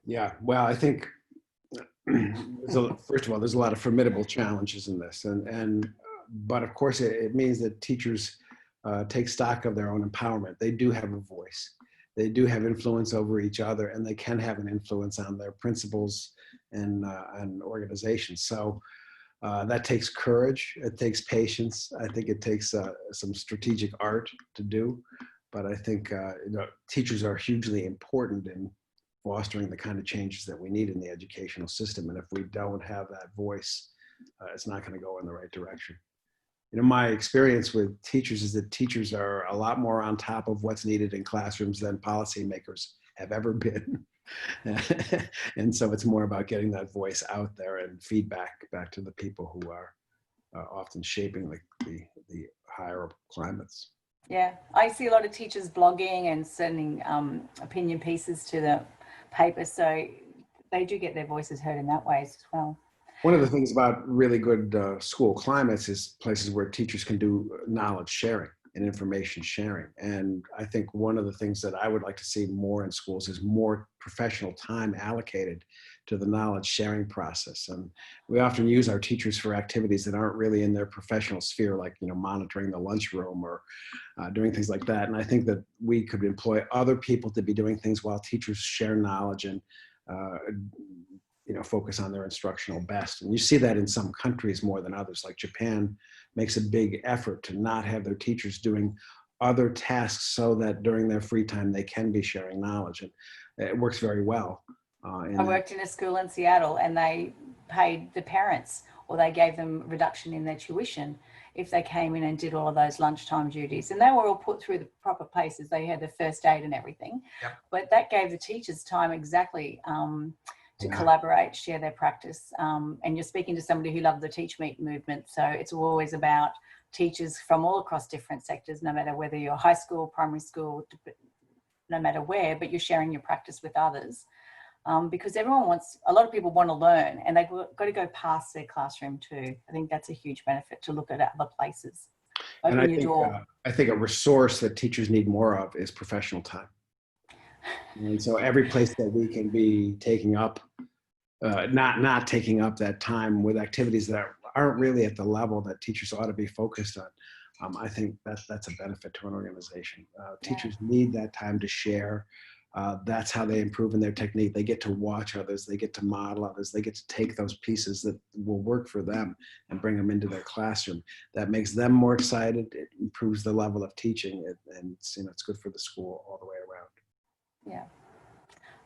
Yeah. Well, I think, first of all, there's a lot of formidable challenges in this. But of course, it means that teachers take stock of their own empowerment. They do have a voice. They do have influence over each other, and they can have an influence on their principals and organizations. So that takes courage. It takes patience. I think it takes some strategic art to do. But I think teachers are hugely important in fostering the kind of changes that we need in the educational system. And if we don't have that voice, it's not going to go in the right direction. My experience with teachers is that teachers are a lot more on top of what's needed in classrooms than policymakers have ever been. And so it's more about getting that voice out there and feedback back to the people who are often shaping the higher climates. Yeah, I see a lot of teachers blogging and sending opinion pieces to the paper, so they do get their voices heard in that way as well. One of the things about really good school climates is places where teachers can do knowledge sharing and information sharing. And I think one of the things that I would like to see more in schools is more professional time allocated to the knowledge sharing process. And we often use our teachers for activities that aren't really in their professional sphere, like monitoring the lunchroom or doing things like that. And I think that we could employ other people to be doing things while teachers share knowledge and focus on their instructional best. And you see that in some countries more than others. Like Japan makes a big effort to not have their teachers doing other tasks so that during their free time they can be sharing knowledge. And it works very well. I worked in a school in Seattle, and they paid the parents, or they gave them reduction in their tuition if they came in and did all of those lunchtime duties. And they were all put through the proper places. They had the first aid and everything. Yep. But that gave the teachers time exactly to collaborate, share their practice. And you're speaking to somebody who loved the Teach Meet movement. So it's always about teachers from all across different sectors, no matter whether you're high school, primary school, no matter where, but you're sharing your practice with others. Because a lot of people want to learn, and they've got to go past their classroom too. I think that's a huge benefit, to look at other places. Open your door. I think a resource that teachers need more of is professional time. And so every place that we can be taking up, not taking up that time with activities that aren't really at the level that teachers ought to be focused on. I think that's a benefit to an organization. Yeah. Teachers need that time to share. That's how they improve in their technique. They get to watch others. They get to model others. They get to take those pieces that will work for them and bring them into their classroom. That makes them more excited. It improves the level of teaching, and it's, it's good for the school all the way around. Yeah.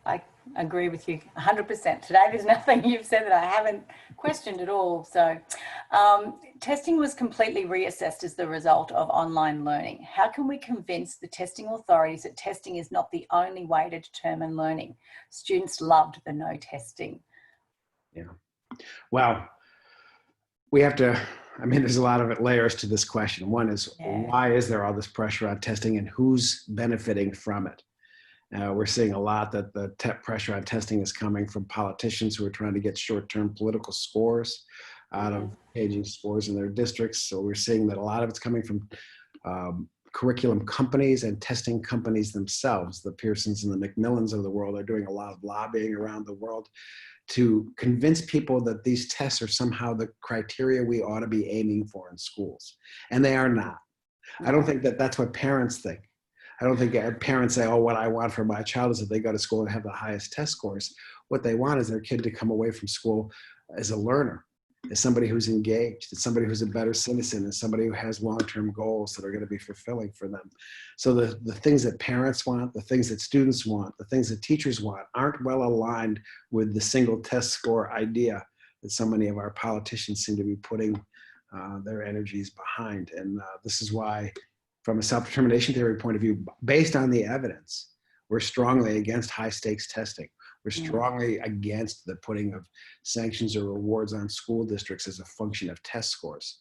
I agree with you 100%. Today, there's nothing you've said that I haven't questioned at all. So testing was completely reassessed as the result of online learning. How can we convince the testing authorities that testing is not the only way to determine learning? Students loved the no testing. Yeah. Well, we have to, there's a lot of layers to this question. One is, why is there all this pressure on testing, and who's benefiting from it? We're seeing a lot that the pressure on testing is coming from politicians who are trying to get short-term political scores out of changing scores in their districts. So we're seeing that a lot of it's coming from curriculum companies and testing companies themselves. The Pearsons and the Macmillans of the world are doing a lot of lobbying around the world to convince people that these tests are somehow the criteria we ought to be aiming for in schools. And they are not. I don't think that that's what parents think. I don't think parents say, oh, what I want for my child is that they go to school and have the highest test scores. What they want is their kid to come away from school as a learner, as somebody who's engaged, as somebody who's a better citizen, as somebody who has long-term goals that are going to be fulfilling for them. So the things that parents want, the things that students want, the things that teachers want aren't well aligned with the single test score idea that so many of our politicians seem to be putting their energies behind. And this is why, from a self-determination theory point of view, based on the evidence, we're strongly against high-stakes testing. We're strongly against the putting of sanctions or rewards on school districts as a function of test scores.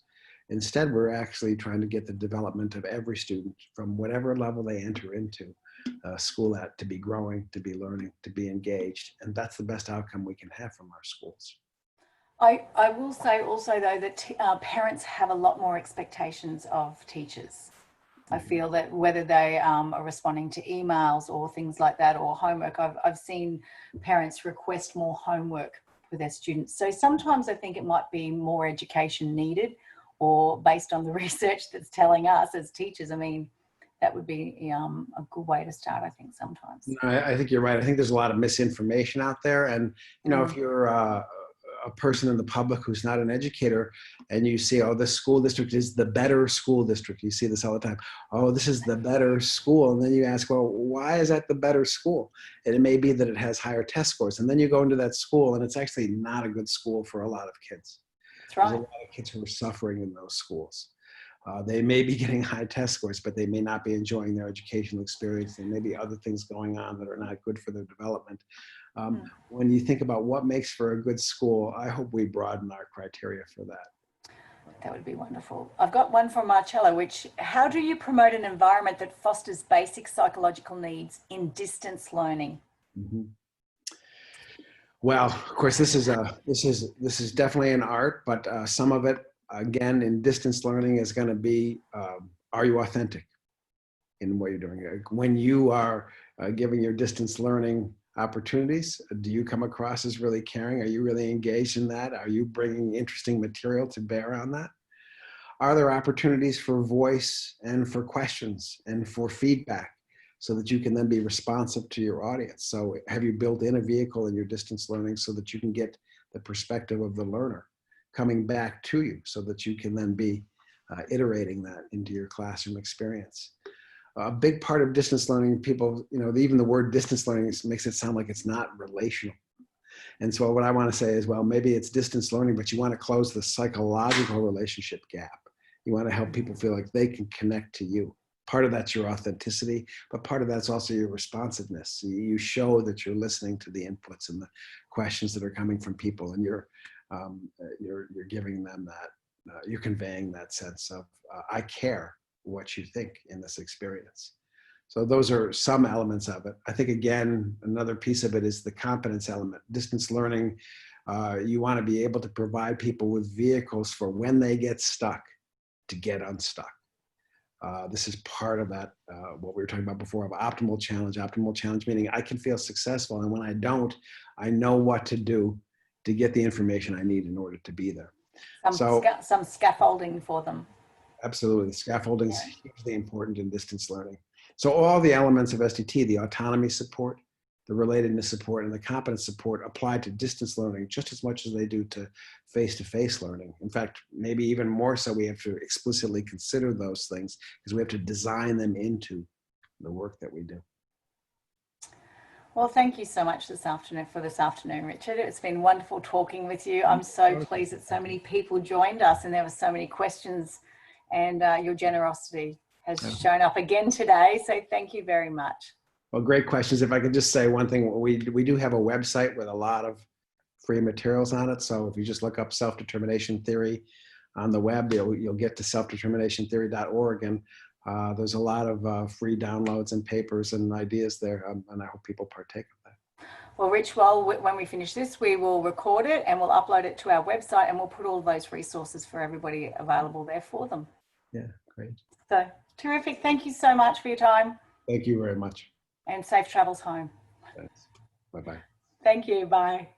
Instead, we're actually trying to get the development of every student from whatever level they enter into school at to be growing, to be learning, to be engaged. And that's the best outcome we can have from our schools. I will say also, though, that parents have a lot more expectations of teachers. I feel that whether they are responding to emails or things like that, or homework, I've seen parents request more homework for their students. So sometimes I think it might be more education needed, or based on the research that's telling us as teachers, that would be a good way to start, I think, sometimes. I think you're right. I think there's a lot of misinformation out there. And, if you're a person in the public who's not an educator, and you see, oh, this school district is the better school district. You see this all the time. Oh, this is the better school. And then you ask, well, why is that the better school? And it may be that it has higher test scores. And then you go into that school, and it's actually not a good school for a lot of kids. That's right. There's a lot of kids who are suffering in those schools. They may be getting high test scores, but they may not be enjoying their educational experience. There may be other things going on that are not good for their development. When you think about what makes for a good school, I hope we broaden our criteria for that. That would be wonderful. I've got one from Marcello, how do you promote an environment that fosters basic psychological needs in distance learning? Mm-hmm. Well, of course, this is definitely an art, but some of it, again, in distance learning is going to be, are you authentic in what you're doing? When you are giving your distance learning opportunities, do you come across as really caring? Are you really engaged in that? Are you bringing interesting material to bear on that? Are there opportunities for voice and for questions and for feedback so that you can then be responsive to your audience? So have you built in a vehicle in your distance learning so that you can get the perspective of the learner coming back to you so that you can then be iterating that into your classroom experience? A big part of distance learning, people, even the word distance learning makes it sound like it's not relational. And so what I want to say is, well, maybe it's distance learning, but you want to close the psychological relationship gap. You want to help people feel like they can connect to you. Part of that's your authenticity, but part of that's also your responsiveness. You show that you're listening to the inputs and the questions that are coming from people, and you're giving them that, you're conveying that sense of, I care what you think in this experience. So those are some elements of it. I think, again, another piece of it is the competence element. Distance learning, you want to be able to provide people with vehicles for when they get stuck to get unstuck. This is part of that, what we were talking about before, of optimal challenge. Optimal challenge meaning I can feel successful, and when I don't, I know what to do to get the information I need in order to be there. Some scaffolding for them. Absolutely. Scaffolding is hugely important in distance learning. So all the elements of STT, the autonomy support, the relatedness support, and the competence support apply to distance learning just as much as they do to face-to-face learning. In fact, maybe even more so, we have to explicitly consider those things because we have to design them into the work that we do. Well, thank you so much this afternoon, Richard. It's been wonderful talking with you. I'm so pleased that so many people joined us and there were so many questions, and your generosity has shown up again today. So thank you very much. Well, great questions. If I could just say one thing, we do have a website with a lot of free materials on it. So if you just look up self-determination theory on the web, you'll get to self-determinationtheory.org, and there's a lot of free downloads and papers and ideas there, and I hope people partake of that. Well, Rich, when we finish this, we will record it and we'll upload it to our website, and we'll put all those resources for everybody available there for them. Yeah, great. So terrific. Thank you so much for your time. Thank you very much. And safe travels home. Thanks. Bye-bye. Thank you. Bye.